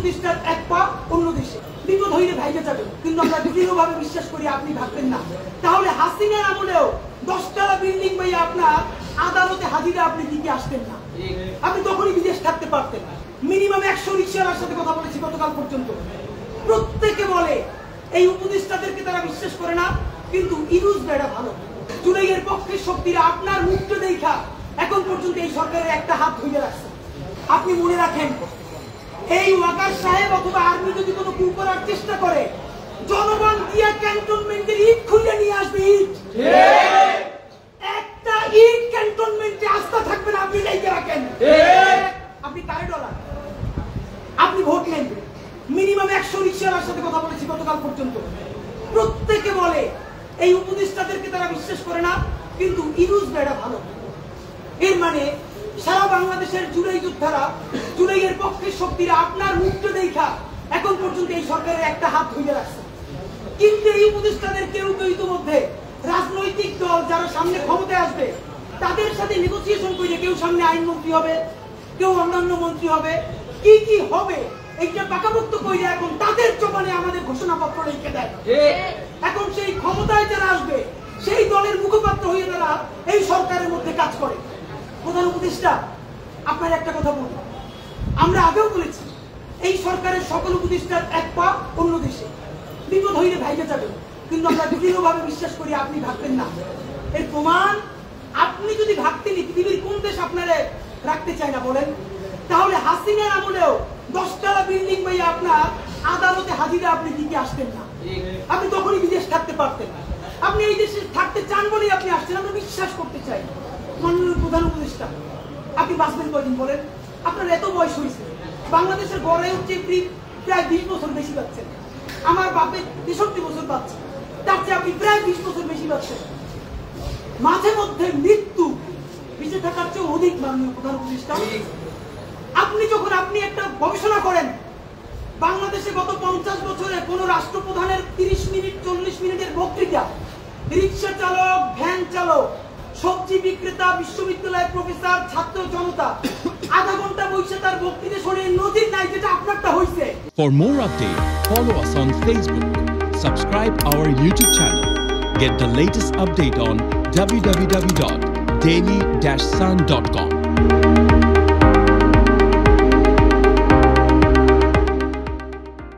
উপদেষ্টার এক পা অন্য দেশে, বিপদ হইলে ভাইকে যাবেন। কিন্তু আমরা দৃঢ়ভাবে বিশ্বাস করি আপনি ভাববেন না। তাহলে হাসিনার আমলেও 10 তলা বিল্ডিং ভাই আপনার আদালতে হাজিরা আপনি দিতে আসতেন না, আপনি তখনই বিদেশ থাকতে পারতেন। মিনিমাম 100 রিকশাওয়ালার সাথে কথা বলেছি গতকাল পর্যন্ত, প্রত্যেকে বলে এই উপদেষ্টাদেরকে তারা বিশ্বাস করে না, কিন্তু ইউজ বেড়া ভালো। জুলাইয়ের পক্ষে শক্তিরা আপনার মুক্ত দেখা এখন পর্যন্ত এই সরকারের একটা হাত ধুয়ে রাখছে। আপনি মনে রাখেন, এই ওয়াকার সাহেব অথবা আর্মি যদি কোনো কু করার চেষ্টা করে, জনগণ দিয়া ক্যান্টনমেন্টের ইট খুলে নিয়ে আসবে। ইট একটা ইট ক্যান্টনমেন্টে আস্থা থাকবে না, আপনি লেগে রাখেন। আপনি কারে ডলার, আপনি ভোট নেন। মিনিমাম 100 রিকশাওয়ালার সাথে কথা বলেছি গতকাল পর্যন্ত, প্রত্যেকে বলে এই উপদেষ্টাদেরকে তারা বিশ্বাস করে না, কিন্তু ইউজ বেড়া ভালো। এর মানে সারা বাংলাদেশের জুলাই যোদ্ধারা, জুলাইয়ের পক্ষের শক্তিরা আপনার মুক্ত দেখা এখন পর্যন্ত এই সরকারের একটা হাত ধুয়ে রাখছে। কিন্তু এই উপদেষ্টাদের কেউ কেউ ইতিমধ্যে রাজনৈতিক দল যারা সামনে ক্ষমতায় আসবে তাদের সাথে নেগোসিয়েশন করে কেউ সামনে আইনমন্ত্রী হবে, কেউ অন্যান্য মন্ত্রী হবে, কি কি হবে এইটা পাকাপোক্ত করে এখন তাদের জবানে আমাদের ঘোষণাপত্র লিখে দেয়। এখন সেই ক্ষমতায় যারা আসবে সেই দলের মুখপাত্র হয়ে তারা এই সরকারের মধ্যে কাজ করে। প্রধান উপদেষ্টা, আপনার একটা কথা বলি, আমরা আগেও বলেছি এই সরকারের সকল উপদেষ্টার এক পা অন্য দেশে, বিপদ হইলে ভাইকে যাবেন। কিন্তু আমরা দৃঢ়ভাবে বিশ্বাস করি আপনি ভাববেন না। এর প্রমাণ, আপনি যদি ভাবতেন পৃথিবীর কোন দেশ আপনারা রাখতে চায় না বলেন, তাহলে হাসিনার আমলেও 10 তলা বিল্ডিং ভাই আপনার আদালতে হাজিরা আপনি দিতে আসতেন না, আপনি তখনই বিদেশ থাকতে পারতেন। আপনি এই দেশে থাকতে চান বলেই আপনি আসছেন, আমরা বিশ্বাস করতে চাই। মাননীয় প্রধান উপদেষ্টা, আপনি বাঁচবেন কয়দিন বলেন? আপনার এত বয়স হয়েছে, বাংলাদেশের গড়ে হচ্ছে প্রায় 20 বছর বেশি পাচ্ছেন, আমার বাপের 63 বছর পাচ্ছে, তার চেয়ে আপনি প্রায় 20 বছর বেশি পাচ্ছেন। মাঝে মধ্যে মৃত্যু বেঁচে থাকার চেয়ে অধিক। মাননীয় প্রধান উপদেষ্টা, আপনি একটা গবেষণা করেন, বাংলাদেশে গত 50 বছরে কোন রাষ্ট্রপ্রধানের 30 মিনিট 40 মিনিটের বক্তৃতা রিক্সা চালক, ভ্যান চালক, সবজি বিক্রেতা, বিশ্ববিদ্যালয়ের প্রফেসর, ছাত্র জনতা আধা ঘন্টা বসে তার বক্তৃতা শুনে নজির নাই, যেটা আপনারটা হইছে। For more updates, follow us on Facebook, subscribe our YouTube channel, get the latest update on www.daily-sun.com.